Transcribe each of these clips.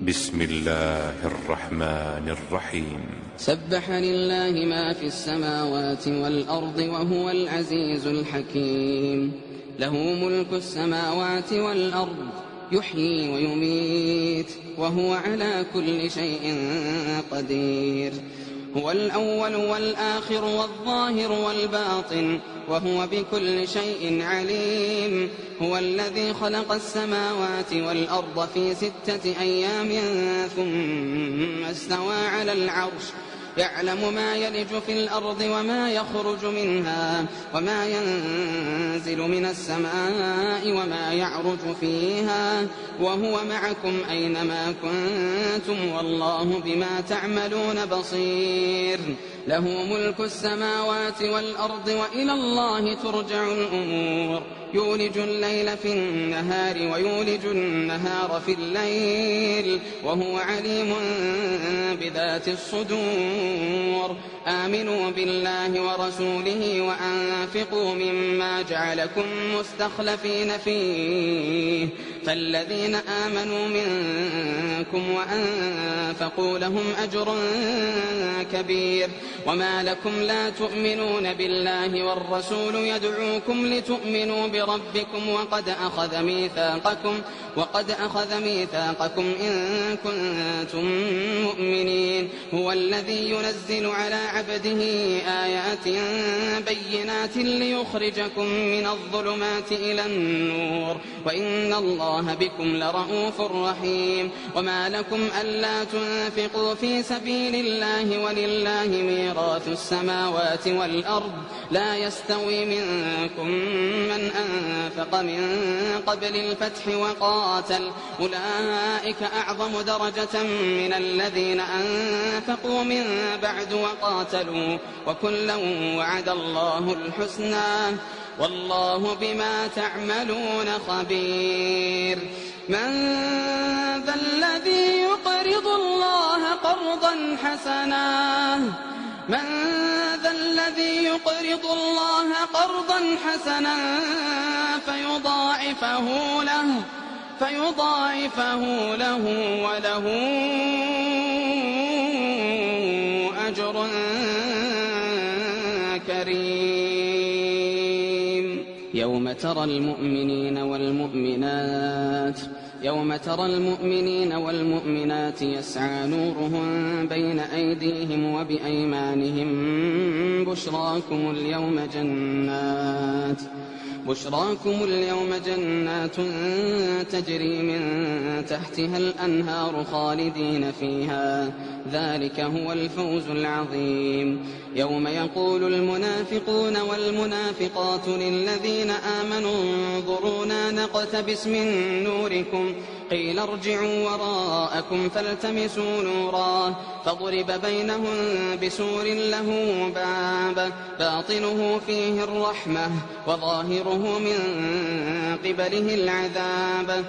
بسم الله الرحمن الرحيم. سبح لله ما في السماوات والأرض وهو العزيز الحكيم. له ملك السماوات والأرض يحيي ويميت وهو على كل شيء قدير. هو الأول والآخر والظاهر والباطن وهو بكل شيء عليم. هو الذي خلق السماوات والأرض في 6 أيام ثم استوى على العرش يعلم ما يلج في الأرض وما يخرج منها وما ينزل من السماء وما يعرج فيها وهو معكم أينما كنتم والله بما تعملون بصير. له ملك السماوات والأرض وإلى الله ترجع الأمور. يولج الليل في النهار ويولج النهار في الليل وهو عليم بذات الصدور. آمنوا بالله ورسوله وأنفقوا مما جعلكم مستخلفين فيه فالذين آمنوا منكم وأنفقوا لهم أجر كبير. وما لكم لا تؤمنون بالله والرسول يدعوكم لتؤمنوا بربكم وقد أخذ ميثاقكم إن كنتم مؤمنين. هو الذي ينزل على عبده آيات بينات ليخرجكم من الظلمات إلى النور وإن الله بكم لرؤوف رحيم. وما لكم ألا تنفقوا في سبيل الله ولله ميراث السماوات والأرض لا يستوي منكم من أنفق من قبل الفتح وقاتل أولئك أعظم درجة من الذين أنفقوا من بعد وقاتلوا وكلا وعد الله الحسنى والله بما تعملون خبير. من ذا الذي يقرض الله قرضا حسنا فيضاعفه له وله أجر كريم. يوم ترى المؤمنين والمؤمنات يسعى نورهم بين أيديهم وبأيمانهم بشراكم اليوم جنات تجري من تحتها الأنهار خالدين فيها ذلك هو الفوز العظيم. يوم يقول المنافقون والمنافقات للذين آمنوا انظرونا نقتبس من نوركم قيل ارجعوا وراءكم فالتمسوا نورا فضرب بينهم بسور له باب باطنه فيه الرحمة وظاهره من قبله العذاب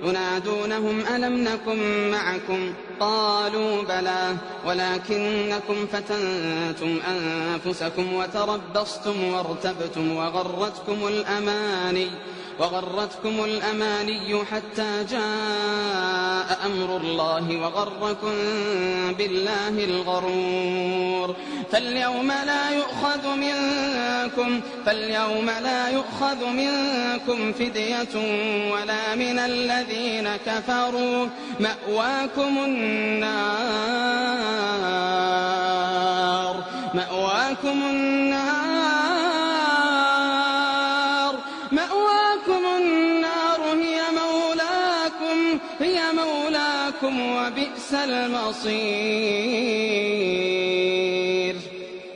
ينادونهم ألم نكن معكم قالوا بلى ولكنكم فتنتم أنفسكم وتربصتم وارتبتم وغرتكم الأماني حتى جاء أمر الله وغركم بالله الغرور. فاليوم لا يؤخذ منكم فدية ولا من الذين كفروا مأواكم النار هي مولاكم وبئس المصير.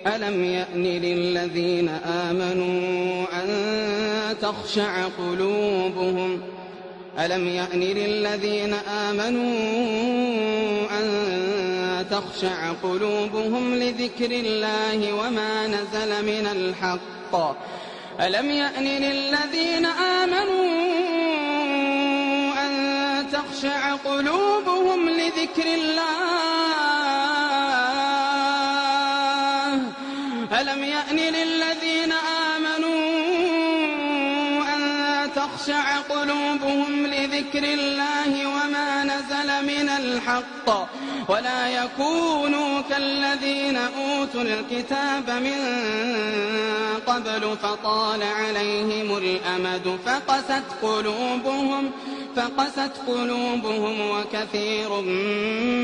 ألم يأن للذين آمنوا أن تخشع قلوبهم لذكر الله وما نزل من الحق تخشع قلوبهم لذكر الله ألم يأن للذين آمنوا أن تخشع قلوبهم لذكر الله وما لمن الحق ولا يكونوا كالذين أوتوا الكتاب من قبل فطال عليهم الأمد فقست قلوبهم وكثير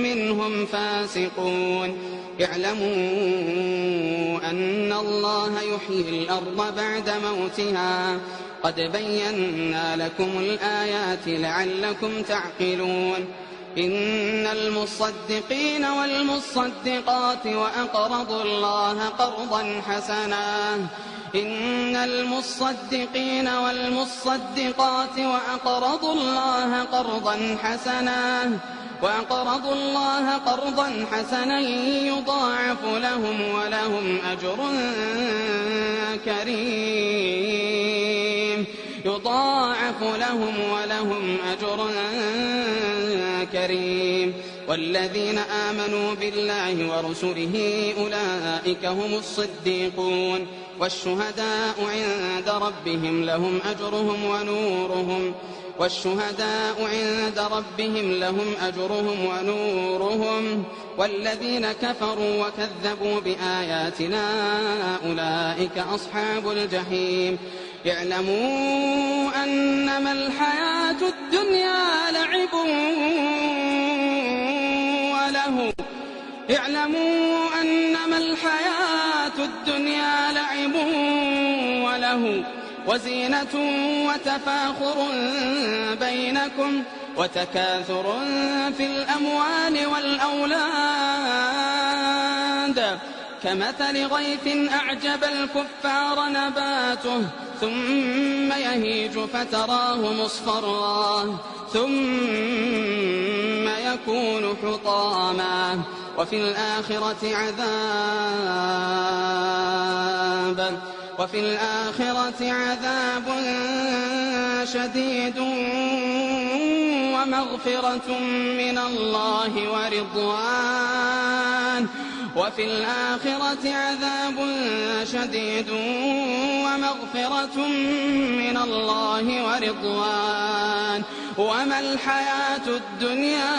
منهم فاسقون. اعلموا أن الله يحيي الأرض بعد موتها قد بينا لكم الآيات لعلكم تعقلون. إن المصدقين والمصدقات وأقرضوا الله قرضا حسنا يضاعف لهم ولهم أجر كريم. والذين آمنوا بالله ورسله أولئك هم الصديقون والشهداء عند ربهم لهم أجرهم ونورهم والذين كفروا وكذبوا بآياتنا أولئك أصحاب الجحيم. اعلموا أنما الحياة الدنيا لعب وله وزينة وتفاخر بينكم وتكاثر في الأموال والأولاد كمثل غيث أعجب الكفار نباته ثم يهيج فتراه مصفرا ثم يكون حطاما وفي الآخرة عذاب شديد ومغفرة من الله ورضوان وما الحياة الدنيا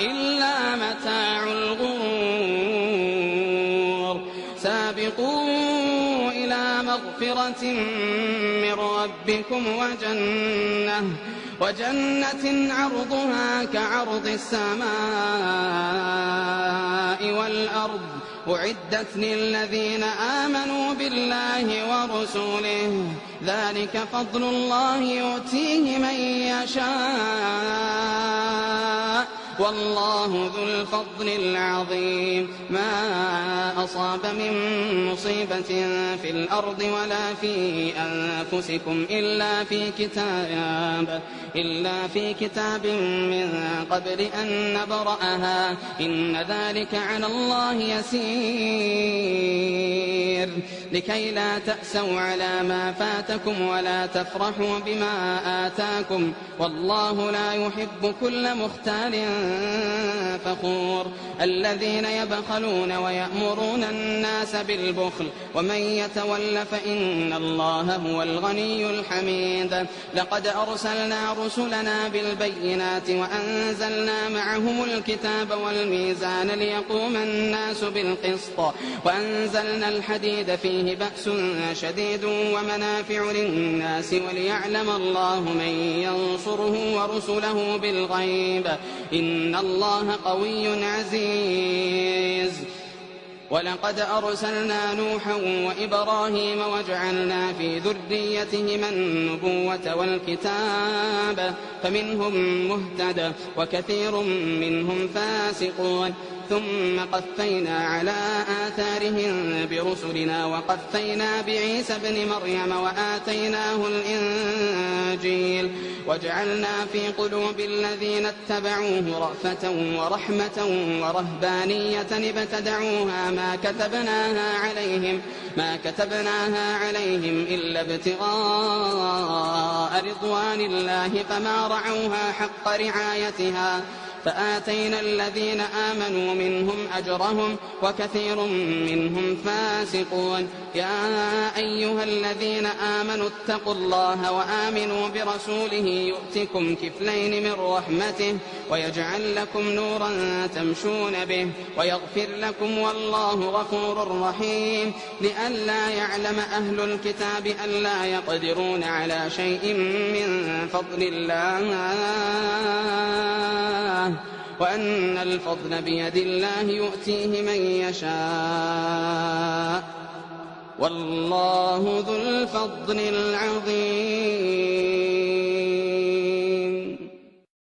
إلا متاع الغرور. سابقوا إلى مغفرة من ربكم وجنة عرضها كعرض السماء والأرض أعدت للذين آمنوا بالله ورسله ذلك فضل الله يؤتيه من يشاء والله ذو الفضل العظيم. ما أصاب من مصيبة في الأرض ولا في أنفسكم إلا في كتاب من قبل أن نبرأها إن ذلك على الله يسير. لكي لا تأسوا على ما فاتكم ولا تفرحوا بما آتاكم والله لا يحب كل مختال فخور. الذين يبخلون ويأمرون الناس بالبخل ومن يتول فإن الله هو الغني الحميد. لقد أرسلنا رسلنا بالبينات وأنزلنا معهم الكتاب والميزان ليقوم الناس بالقسط وأنزلنا الحديد فيه بأس شديد ومنافع للناس وليعلم الله من ينصره ورسله بالغيب إن الله قوي عزيز. ولقد أرسلنا نوحا وإبراهيم وجعلنا في ذريتهما النبوة والكتاب فمنهم مهتد وكثير منهم فاسقون. ثم قفينا على آثارهم برسلنا وقفينا بعيسى ابن مريم وآتيناه الإنجيل وجعلنا في قلوب الذين اتبعوه رأفة ورحمة ورهبانية ابتدعوها ما كتبناها عليهم إلا ابتغاء رضوان الله فما رعوها حق رعايتها فآتينا الذين آمنوا منهم أجرهم وكثير منهم فاسقون. يا أيها الذين آمنوا اتقوا الله وآمنوا برسوله يؤتكم كفلين من رحمته ويجعل لكم نورا تمشون به ويغفر لكم والله غفور رحيم. لئلا يعلم أهل الكتاب ألا يقدرون على شيء من فضل الله وأن الفضل بيد الله يؤتيه من يشاء والله ذو الفضل العظيم.